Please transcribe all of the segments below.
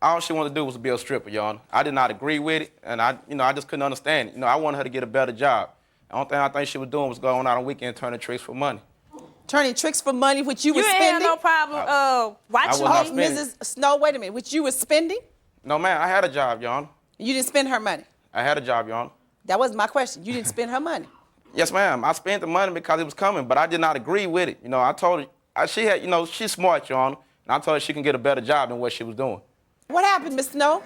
all she wanted to do was be a stripper, Your Honor. I did not agree with it, and I just couldn't understand it. I wanted her to get a better job. The only thing I think she was doing was going out on weekend turning tricks for money. Turning tricks for money, which you were spending? You ain't had no problem watching Mrs. Snow, wait a minute, which you were spending? No, ma'am, I had a job, Your Honor. You didn't spend her money? I had a job, Your Honor. That wasn't my question. You didn't spend her money? Yes, ma'am. I spent the money because it was coming, but I did not agree with it. I told her, she's smart, Your Honor, and I told her she can get a better job than what she was doing. What happened, Miss Snow?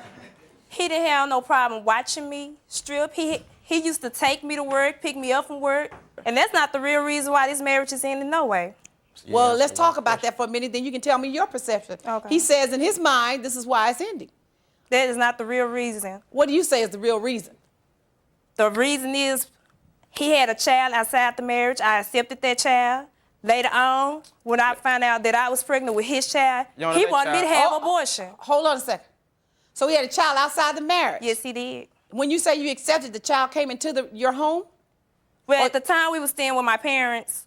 He didn't have no problem watching me strip. He used to take me to work, pick me up from work, and that's not the real reason why this marriage is ending, no way. Yeah, well, let's talk about that for a minute, then you can tell me your perception. Okay. He says in his mind, this is why it's ending. That is not the real reason. What do you say is the real reason? The reason is he had a child outside the marriage. I accepted that child. Later on, when I found out that I was pregnant with his child, he wanted me to have abortion. Hold on a second. So he had a child outside the marriage? Yes, he did. When you say you accepted, the child came into your home? Well, at the time, we were staying with my parents.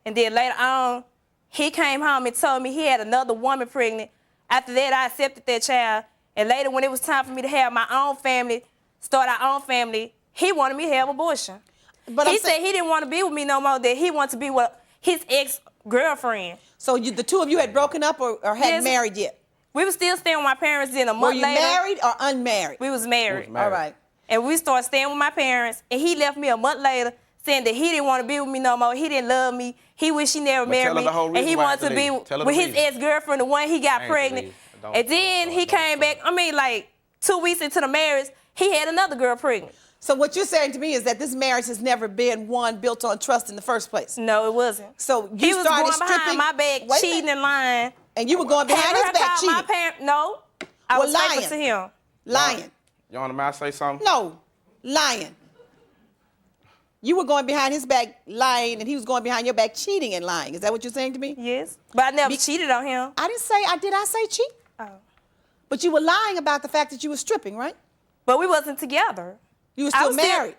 And then later on, he came home and told me he had another woman pregnant. After that, I accepted that child. And later, when it was time for me to have my own family, start our own family, he wanted me to have abortion. But he said he didn't want to be with me no more, that he wanted to be with his ex-girlfriend. So the two of you had broken up or hadn't married yet? We were still staying with my parents. Then a month later. Were you married or unmarried? We was married. All right. And we started staying with my parents, and he left me a month later saying that he didn't want to be with me no more. He didn't love me. He wished he never married me. And he wanted to be with his ex-girlfriend, the one he got pregnant. And then he came back, like 2 weeks into the marriage, he had another girl pregnant. So what you're saying to me is that this marriage has never been one built on trust in the first place? No, it wasn't. So he was going behind my back, cheating and lying. And you were going behind his back cheating? No, I was faithful to him. Lying. You want me to say something? No, lying. You were going behind his back lying, and he was going behind your back cheating and lying. Is that what you're saying to me? Yes, but I never cheated on him. I didn't say, did I say cheat? Oh. But you were lying about the fact that you were stripping, right? But we wasn't together. You were still married?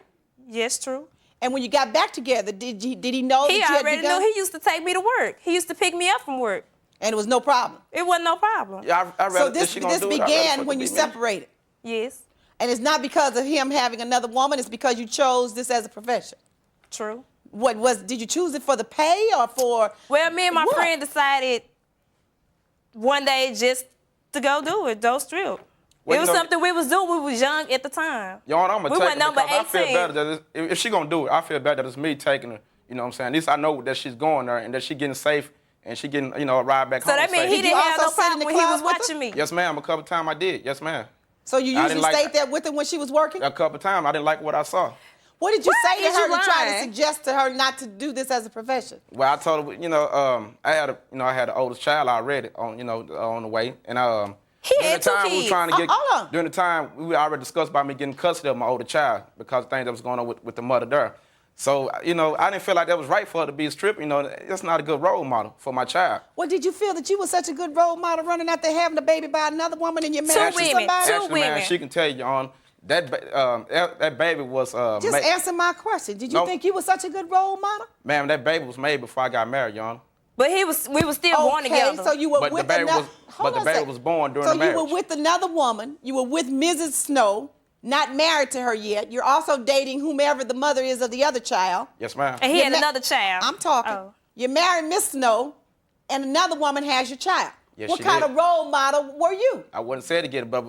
Yes, true. And when you got back together, did he know that you had begun? He already knew. He used to take me to work. He used to pick me up from work. And it was no problem? It wasn't no problem. Yeah, so this began when you separated? Yes. And it's not because of him having another woman, it's because you chose this as a profession? True. Did you choose it for the pay or for? Well, me and my friend decided one day just to go do it, go strip. It was something we was doing. We was young at the time. Yo, I'm gonna take it because I feel 18. better that if she gonna do it, I feel better that it's me taking her. You know what I'm saying? At least I know that she's going there and that she getting safe and she getting, a ride back home. So that means he didn't have no problem when he was watching me? Yes, ma'am. A couple times I did. Yes, ma'am. So you usually stayed there with her when she was working? A couple times. I didn't like what I saw. What did you say to her to try to suggest to her not to do this as a profession? Well, I told her, I had the oldest child already on the way, and he had 2 kids. During the time, we already discussed about me getting custody of my older child because of things that was going on with the mother there. So, I didn't feel like that was right for her to be a stripper. That's not a good role model for my child. Well, did you feel that you were such a good role model running out there having a baby by another woman and you're married to somebody? Actually, man, she can tell you, that baby was... Just answer my question. Did you think you were such a good role model? Ma'am, that baby was made before I got married, Your Honor. But we were still born together. So you were with another... But the baby was born during the marriage. So you were with another woman. You were with Mrs. Snow, not married to her yet. You're also dating whomever the mother is of the other child. Yes, ma'am. And he had another child. I'm talking. Oh. You're married Miss Snow, and another woman has your child. Yes, what kind of role model were you? I wouldn't say it again, but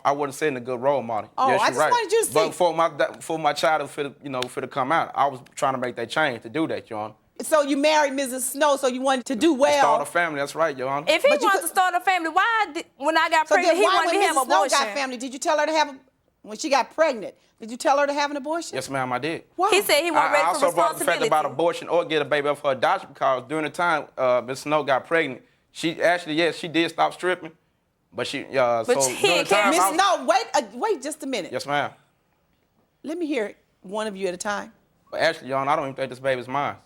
I wouldn't say in a good role model. Oh, yes, I just wanted you to see. But before my child for to come out, I was trying to make that change to do that, Your Honor. So you married Mrs. Snow, so you wanted to do well. Start a family, that's right, Your Honor. If he wanted to start a family, when I got pregnant, he wanted me to have an abortion? Snow got family, did you tell her to have, when she got pregnant, did you tell her to have an abortion? Yes, ma'am, I did. Wow. He said he wasn't ready for responsibility. I also brought the fact about abortion or get a baby up for adoption because during the time Miss Snow got pregnant, she did stop stripping, but during the time... Miss Snow, wait just a minute. Yes, ma'am. Let me hear it, one of you at a time. But actually, Your Honor, I don't even think this baby's mine.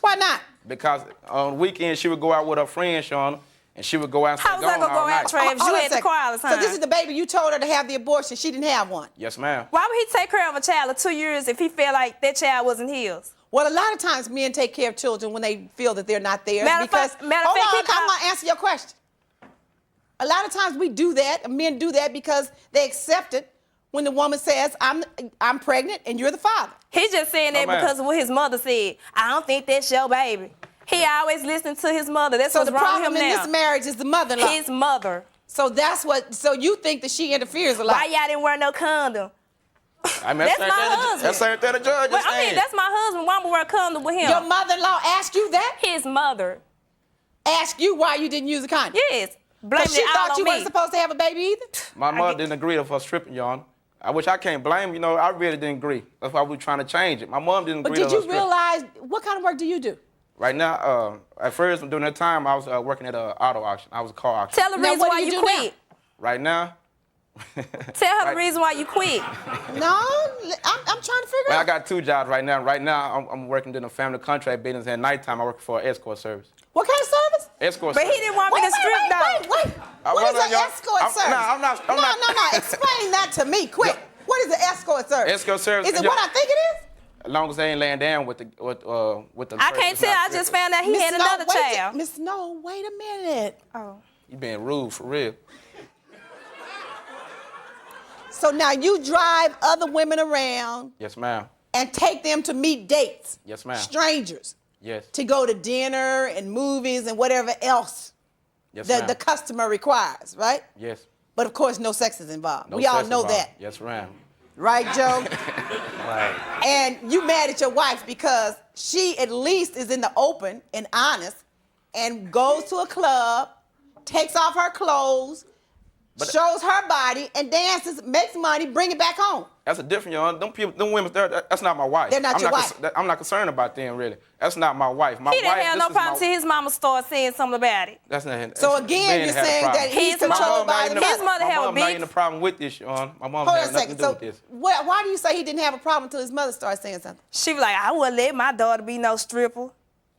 Why not? Because on the weekend, she would go out with her friends, Your Honor, and she would go out and How was I going to go out, Travis? You had to cry all the time. So this is the baby you told her to have the abortion. She didn't have one. Yes, ma'am. Why would he take care of a child of 2 years if he felt like that child wasn't his? Well, a lot of times men take care of children when they feel that they're not theirs. Matter of fact, I'm going to answer your question. A lot of times we do that, men do that because they accept it when the woman says, I'm pregnant and you're the father. He's just saying that because of what his mother said. I don't think that's your baby. He always listened to his mother. That's what's wrong with him now. So the problem in this marriage is the mother-in-law. His mother. So so you think that she interferes a lot. Why y'all didn't wear no condom? I mean, that's my husband. That's the judge. Well, I mean, that's my husband. Why would wear a condom with him? Your mother-in-law asked you that? His mother. Asked you why you didn't use a condom? Yes. Blame she thought you weren't supposed to have a baby either? My mother didn't agree to us stripping, Your Honor. Which I can't blame, I really didn't agree. That's why we were trying to change it. My mom didn't agree to us stripping. But did you realize, what kind of work do you do? Right now, at first, during that time, I was working at an auto auction. I was a car auction. Tell the reason why you quit. Right now? Tell her the reason why you quit. No, I'm trying to figure out. I got 2 jobs right now. Right now, I'm working in a family contract business. At nighttime, I work for an escort service. What kind of service? Escort but service. he didn't want me to strip though. Wait. What is an escort service? No, I'm not. No. Explain that to me, quick. What is an escort service? Escort service. Is it what I think it is? As long as they ain't laying down with the I can't tell. I just found out he had another child. Miss Snow, wait a minute. Oh. You being rude for real. So now you drive other women around. Yes, ma'am. And take them to meet dates. Yes, ma'am. Strangers. Yes. To go to dinner and movies and whatever else the customer requires, right? Yes. But of course, no sex is involved. We all know that. Yes, ma'am. Right, Joe? Right. And you mad at your wife because she at least is in the open and honest and goes to a club, takes off her clothes, shows her body, and dances, makes money, bring it back home. That's a different, them women, that's not my wife. They're not your wife. I'm not concerned about them, really. That's not my wife. He didn't have no problem till his mama started saying something about it. That's not him. So again, you're saying that he's controlled by his mother. His mother had a beef. My mom not even a problem with this, Sean. My mom had nothing to do with this. Why do you say he didn't have a problem until his mother started saying something? She was like, I wouldn't let my daughter be no stripper.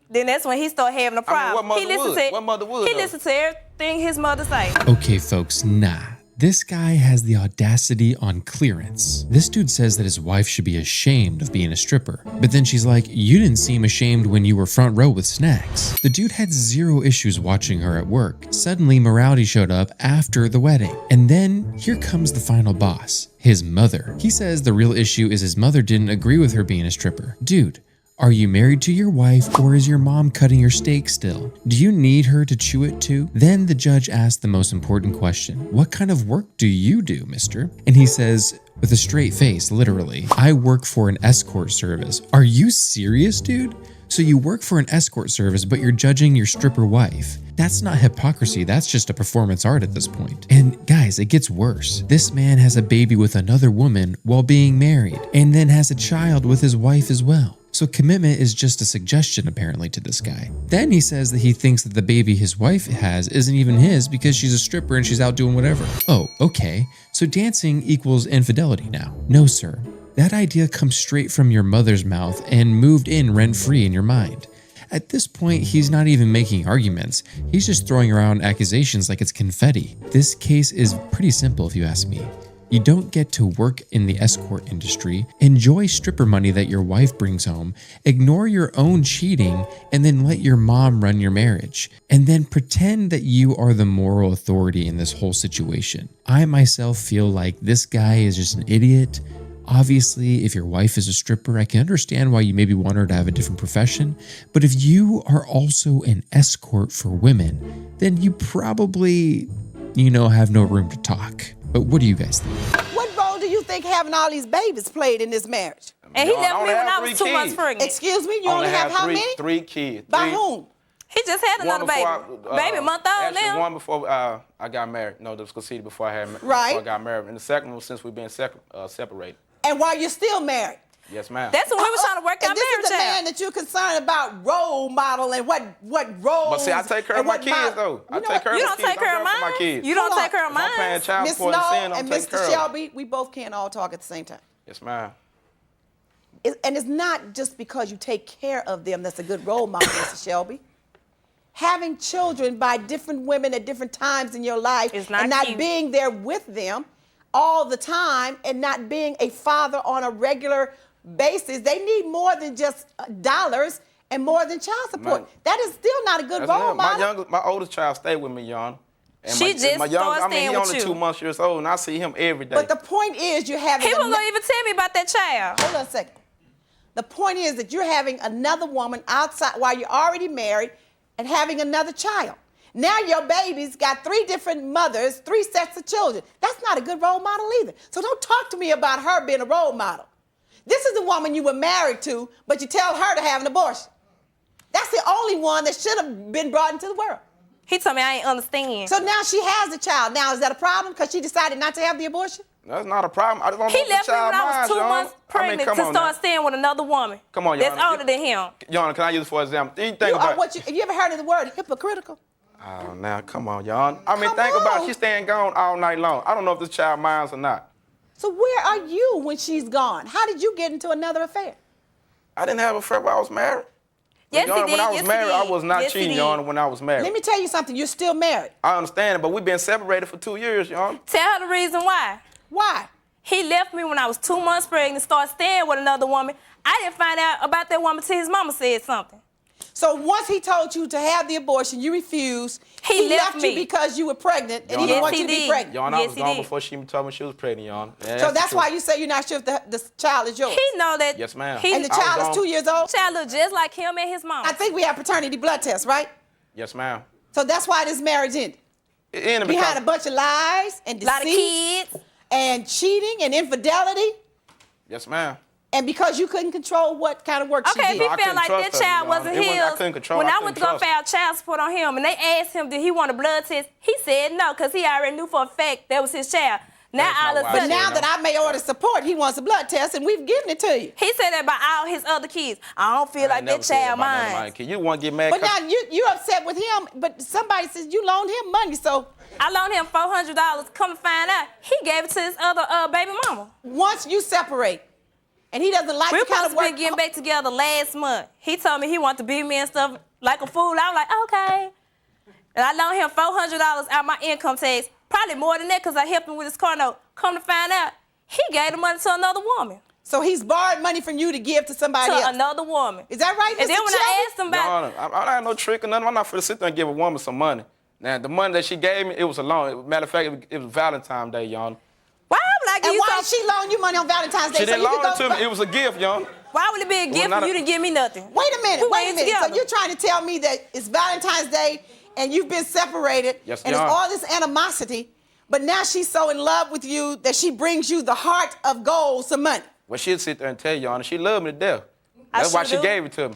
Then that's when he started having a problem. What mother would? He listened to everything his mother say. Okay, folks, nah. This guy has the audacity on clearance. This dude says that his wife should be ashamed of being a stripper. But then she's like, you didn't seem ashamed when you were front row with snacks. The dude had 0 issues watching her at work. Suddenly, morality showed up after the wedding. And then here comes the final boss, his mother. He says the real issue is his mother didn't agree with her being a stripper. Dude, are you married to your wife, or is your mom cutting your steak still? Do you need her to chew it too? Then the judge asked the most important question. What kind of work do you do, mister? And he says, with a straight face, literally, I work for an escort service. Are you serious, dude? So you work for an escort service, but you're judging your stripper wife. That's not hypocrisy, that's just a performance art at this point. And guys, it gets worse. This man has a baby with another woman while being married, and then has a child with his wife as well. So commitment is just a suggestion apparently to this guy. Then he says that he thinks that the baby his wife has isn't even his because she's a stripper and she's out doing whatever. Oh, okay. So dancing equals infidelity now. No, sir. That idea comes straight from your mother's mouth and moved in rent-free in your mind. At this point, he's not even making arguments. He's just throwing around accusations like it's confetti. This case is pretty simple if you ask me. You don't get to work in the escort industry, enjoy stripper money that your wife brings home, ignore your own cheating, and then let your mom run your marriage, and then pretend that you are the moral authority in this whole situation. I myself feel like this guy is just an idiot. Obviously, if your wife is a stripper, I can understand why you maybe want her to have a different profession, but if you are also an escort for women, then you probably, have no room to talk. But what do you guys think? What role do you think having all these babies played in this marriage? And he left me when I was 2 months pregnant. Excuse me, you only have how many? 3 kids. By whom? He just had another baby. Baby, month old now. One before I got married. No, that was conceived before I got married. And the second one was since we've been separated. And while you're still married? Yes, ma'am. That's when we were trying to work out marriage out. This is the man that you're concerned about role model and what roles. But see, I take care of my kids, though. I take care of my kids. You don't take care of mine. You don't take care of mine. I'm paying child Miss support Snow and Mr. Shelby, we both can't all talk at the same time. Yes, ma'am. And it's not just because you take care of them that's a good role model, Mr. Shelby. Having children by different women at different times in your life and not being there with them all the time and not being a father on a regular basis, they need more than just dollars and more than child support. That is still not a good role model. My oldest child stayed with me, Yon. And She just my young, started staying he with only you. 2 months years old, and I see him every day. But the point is you're having... He wasn't going to even tell me about that child. Hold on a second. The point is that you're having another woman outside while you're already married and having another child. Now your baby's got 3 different mothers, 3 sets of children. That's not a good role model either. So don't talk to me about her being a role model. This is the woman you were married to, but you tell her to have an abortion. That's the only one that should have been brought into the world. He told me I ain't understand. So now she has a child. Now, is that a problem because she decided not to have the abortion? That's not a problem. I just don't know He if the left me child when I was minds, 2 Yana. months pregnant come to on start now. staying with another woman. Come on, that's Yana. older than him. Yana, can I use it for example? You think You about... you ever heard of the word hypocritical? Oh, now, come on, Yana. I mean, Come think about on. it. She's staying gone all night long. I don't know if this child minds or not. So where are you when she's gone? How did you get into another affair? I didn't have a friend while I was married. Yes, Yana, he did. when I was Yes, married, he I did. was not Yes, he cheating, did. Yana, when I was married. Let me tell you something. You're still married. I understand it, but we've been separated for 2 years, Yana. Tell her the reason why. Why? He left me when I was 2 months pregnant, started staying with another woman. I didn't find out about that woman till his mama said something. So once he told you to have the abortion, you refused. He left you me. because you were pregnant and he Yes, didn't want he you to be did. pregnant. Yana, I Yes, was he gone did. before she even told me she was pregnant, Yana. Yeah, So the that's truth. why you say you're not sure if the child is yours. He know that. Yes, ma'am. He, And the I was child is gone. 2 years old? child look just like him and his mama. I think we have paternity blood tests, right? Yes, ma'am. So that's why this marriage ended. It ended Behind because... a bunch of lies and a lot of deceit kids. and cheating and infidelity. Yes, ma'am. And because you couldn't control what kind of work Okay, she if did. he I felt couldn't like trust that her, child Your wasn't Honor. It his, wasn't- I couldn't control- when I I couldn't went to go trust her. file child support on him and they asked him did he want a blood test, he said no because he already knew for a fact that was his child. Now That's all not of a why I But sudden, said now no. that I may order support, he wants a blood test and we've given it to you. he said that about all his other kids. I don't feel I like ain't never that said child about none of mine. my kids. You want to get mad But 'cause- now you're upset with him, but somebody says you loaned him money, so I loaned him $400. Come to find out, he gave it to his other baby mama. once you separate and he doesn't like We the were kind supposed of to be work... getting back together last month. He told me he wanted to beat me and stuff like a fool. I was like, okay. And I loaned him $400 out my income tax, probably more than that because I helped him with his car note. Come to find out, he gave the money to another woman. So he's borrowed money from you to give to somebody To else. another woman. Is that right, And Mr. then when Shelby? I asked him Your about, Honor, I ain't no trick or nothing. I'm not for to sit there and give a woman some money. Now, the money that she gave me, it was a loan. Matter of fact, it was Valentine's Day, Your Honor. why would I give And you why some? did she loan you money on Valentine's Day? She didn't you could loan it go- to me. It was a gift, Your Honor. Why would it be a gift not for a- you to give me nothing? Wait a minute, We wait a ain't minute. So together. you're trying to tell me that it's Valentine's Day and you've been separated Yes, and Your it's Honor. all this animosity, but now she's so in love with you that she brings you the heart of gold, some money. Well, she'd sit there and tell you, Your Honor, she loved me to death. I That's why sure she do. gave it to me.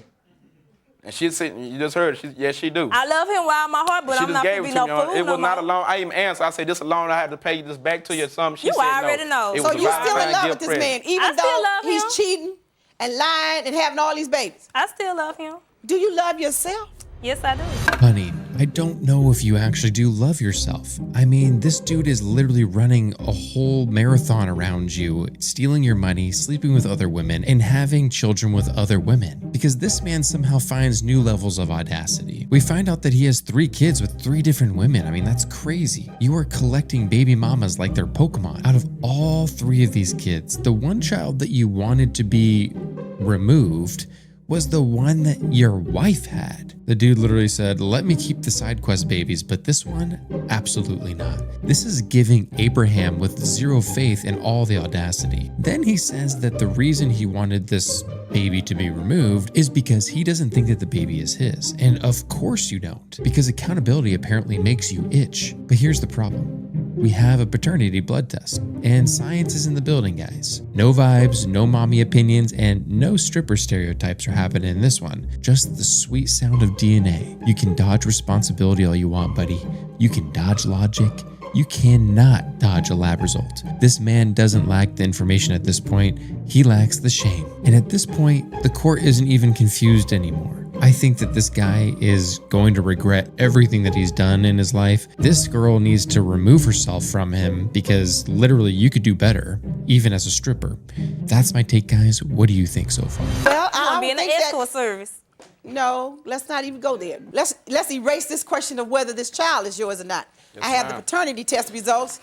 And she'd sit, you just heard it. Yes, she do. I love him with all my heart, but She I'm just not gave gonna it be to no me, Your Honor. fool It no was not a more. loan. I even answered. I said, this a loan. I had to pay this back to you or something. She You said already no. know. It So was a you're still in Valentine's love gift with this present. man, even I still though love he's him. cheating and lying and having all these babies. I still love him. Do you love yourself? Yes, I do. Honey, I don't know if you actually do love yourself. I mean, this dude is literally running a whole marathon around you, stealing your money, sleeping with other women, and having children with other women. Because this man somehow finds new levels of audacity. We find out that he has 3 kids with 3 different women. I mean, that's crazy. You are collecting baby mamas like they're Pokemon. Out of all 3 of these kids, the one child that you wanted to be removed was the one that your wife had. The dude literally said, let me keep the side quest babies, but this one, absolutely not. This is giving Abraham with 0 faith in all the audacity. Then he says that the reason he wanted this baby to be removed is because he doesn't think that the baby is his. And of course you don't, because accountability apparently makes you itch. But here's the problem. We have a paternity blood test, and science is in the building, guys. No vibes, no mommy opinions, and no stripper stereotypes are happening in this one. Just the sweet sound of DNA. You can dodge responsibility all you want, buddy. You can dodge logic. You cannot dodge a lab result. This man doesn't lack the information at this point. He lacks the shame. And at this point, the court isn't even confused anymore. I think that this guy is going to regret everything that he's done in his life. This girl needs to remove herself from him because literally you could do better, even as a stripper. That's my take, guys. What do you think so far? Well, I'm I gonna be don't in the think that... escort service. No, let's not even go there. Let's erase this question of whether this child is yours or not. Yes, I have the ma'am. paternity test results.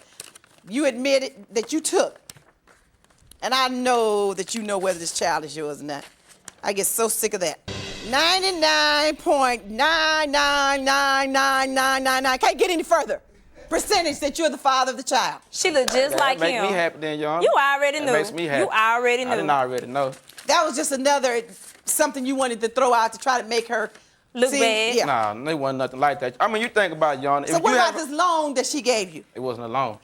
You admitted that you took. And I know that you know whether this child is yours or not. I get so sick of that. 99.9999999. Can't get any further. percentage that you're the father of the child. She look just like Make him. me happy then, y'all. You already knew. That makes me happy. You already knew. I didn't already know. That was just another something you wanted to throw out to try to make her Look bad. Yeah. Nah, there wasn't nothing like that. I mean, you think about it, y'all. So what about this loan that she gave you? It wasn't a loan.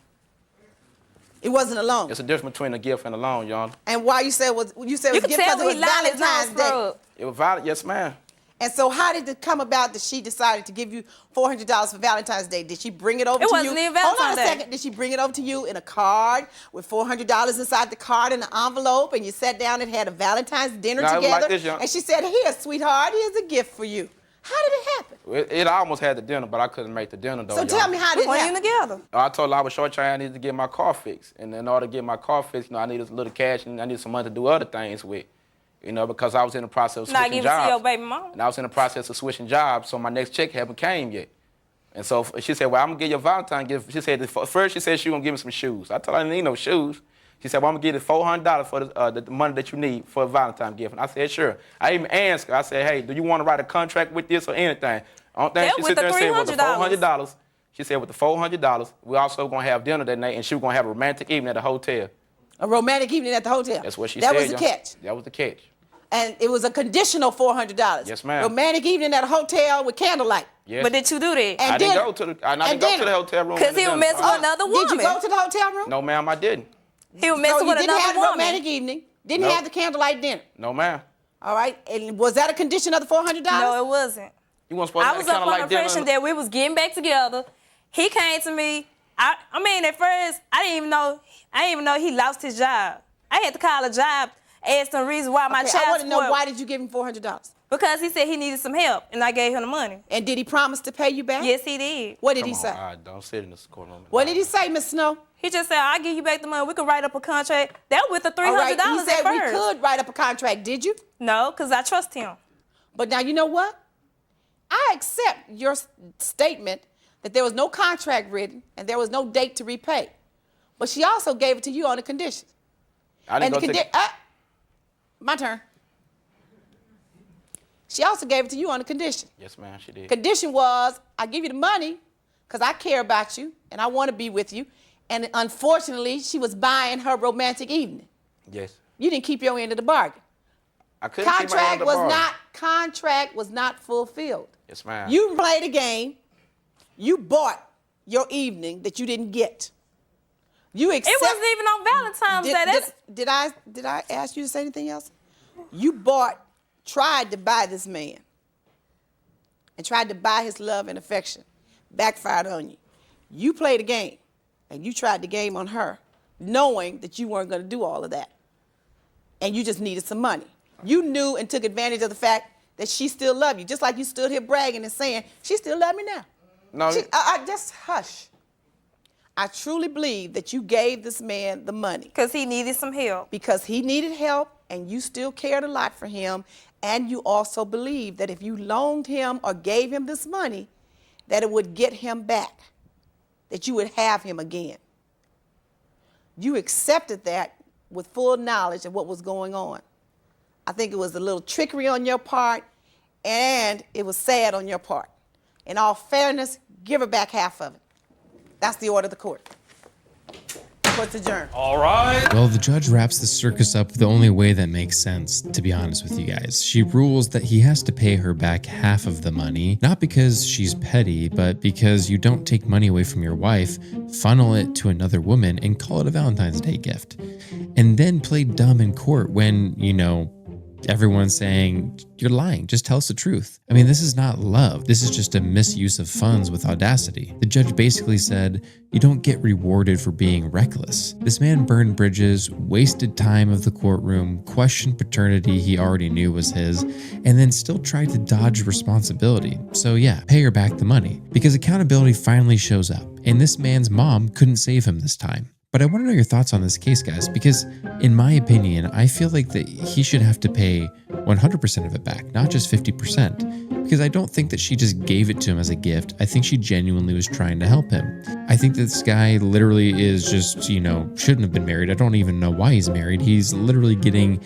It wasn't a loan. It's a difference between a gift and a loan, y'all. And why you said it was You a can gift tell because it when was he lying, his Valentine's nose Day. scrubbed. It was valid, yes, ma'am. And so how did it come about that she decided to give you $400 for Valentine's Day? Did she bring it over to you? It wasn't even Hold on Valentine's a Day. second. Did she bring it over to you in a card with $400 inside the card in an envelope, and you sat down and had a Valentine's dinner No, it was together? like this, young. And she said, "Here, sweetheart, here's a gift for you." How did it happen? It almost had the dinner, but I couldn't make the dinner, though, So tell me how We did it weren't even happen? together. I told her I was short chain, I needed to get my car fixed. And in order to get my car fixed, I needed a little cash and I needed some money to do other things with. Because I was in the process of Not switching giving to your jobs. baby mama. And I was in the process of switching jobs, so my next check hadn't came yet. And so she said, well, I'm going to give you a Valentine gift. She said, first she said she was going to give me some shoes. I told her I didn't need no shoes. She said, well, I'm going to give you $400 for the money that you need for a Valentine gift. And I said, sure. I even asked her, I said, hey, do you want to write a contract with this or anything? I don't think That she with sit the there and said, with the $300. $400. She said, with the $400, we also going to have dinner that night, and she was going to have a romantic evening at the hotel. A romantic evening at the hotel. That's what she that said. Was the catch. That was the catch. And it was a conditional $400. Yes, ma'am. Romantic evening at a hotel with candlelight. Yes. But did you do that? And I didn't dinner. go to the. I And didn't go to dinner. the hotel room. Because he was messing with another woman. Did you go to the hotel room? No, ma'am, I didn't. He was So messing you with didn't have another the woman. romantic evening. Didn't Nope. have the candlelight dinner. No, ma'am. All right. And was that a condition of the $400? No, it wasn't. You weren't supposed I to was kind up of on like the dinner. impression that we was getting back together. He came to me. I mean, at first, I didn't even know he lost his job. I had to call a job, ask him the reason why my Okay, child I want to know, support- why did you give him $400? Because he said he needed some help, and I gave him the money. And did he promise to pay you back? Yes, he did. What did Come he on, say? all right, don't sit in this courtroom. What did he say, Miss Snow? He just said, I'll give you back the money. We could write up a contract. That was with the $300 All right, he said at we first. could write up a contract. Did you? No, because I trust him. But now you know what? I accept your statement that there was no contract written and there was no date to repay. But she also gave it to you on the conditions. I didn't And go the to. my turn. She also gave it to you on the condition. Yes, ma'am, she did. Condition was, I give you the money because I care about you and I want to be with you. And unfortunately, she was buying her romantic evening. Yes. You didn't keep your end of the bargain. I couldn't keep my hand on the bar. Contract was not fulfilled. Yes, ma'am. You played a game. You bought your evening that you didn't get. You accept. It wasn't even on Valentine's Day. Did I ask you to say anything else? You tried to buy this man and tried to buy his love and affection. Backfired on you. You played a game and you tried the game on her, knowing that you weren't going to do all of that. And you just needed some money. You knew and took advantage of the fact that she still loved you, just like you stood here bragging and saying, she still loves me now. No. I just hush. I truly believe that you gave this man the money. Because he needed some help. Because he needed help and you still cared a lot for him. And you also believed that if you loaned him or gave him this money, that it would get him back, that you would have him again. You accepted that with full knowledge of what was going on. I think it was a little trickery on your part, and it was sad on your part. In all fairness, give her back half of it. That's the order of the court. Court's adjourned. All right. Well, the judge wraps the circus up the only way that makes sense, to be honest with you guys. She rules that he has to pay her back half of the money, not because she's petty, but because you don't take money away from your wife, funnel it to another woman, and call it a Valentine's Day gift. And then play dumb in court when, everyone's saying, you're lying, just tell us the truth. I mean, this is not love. This is just a misuse of funds with audacity. The judge basically said, you don't get rewarded for being reckless. This man burned bridges, wasted time of the courtroom, questioned paternity he already knew was his, and then still tried to dodge responsibility. So yeah, pay her back the money. Because accountability finally shows up, and this man's mom couldn't save him this time. But I want to know your thoughts on this case, guys, because in my opinion, I feel like that he should have to pay 100% of it back, not just 50%, because I don't think that she just gave it to him as a gift. I think she genuinely was trying to help him. I think that this guy literally is just, shouldn't have been married. I don't even know why he's married. He's literally getting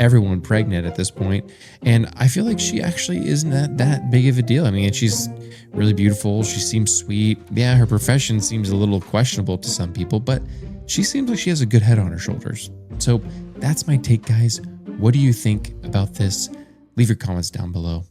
everyone pregnant at this point. And I feel like she actually isn't that big of a deal. I mean, she's really beautiful. She seems sweet. Yeah, her profession seems a little questionable to some people, but she seems like she has a good head on her shoulders. So that's my take, guys. What do you think about this? Leave your comments down below.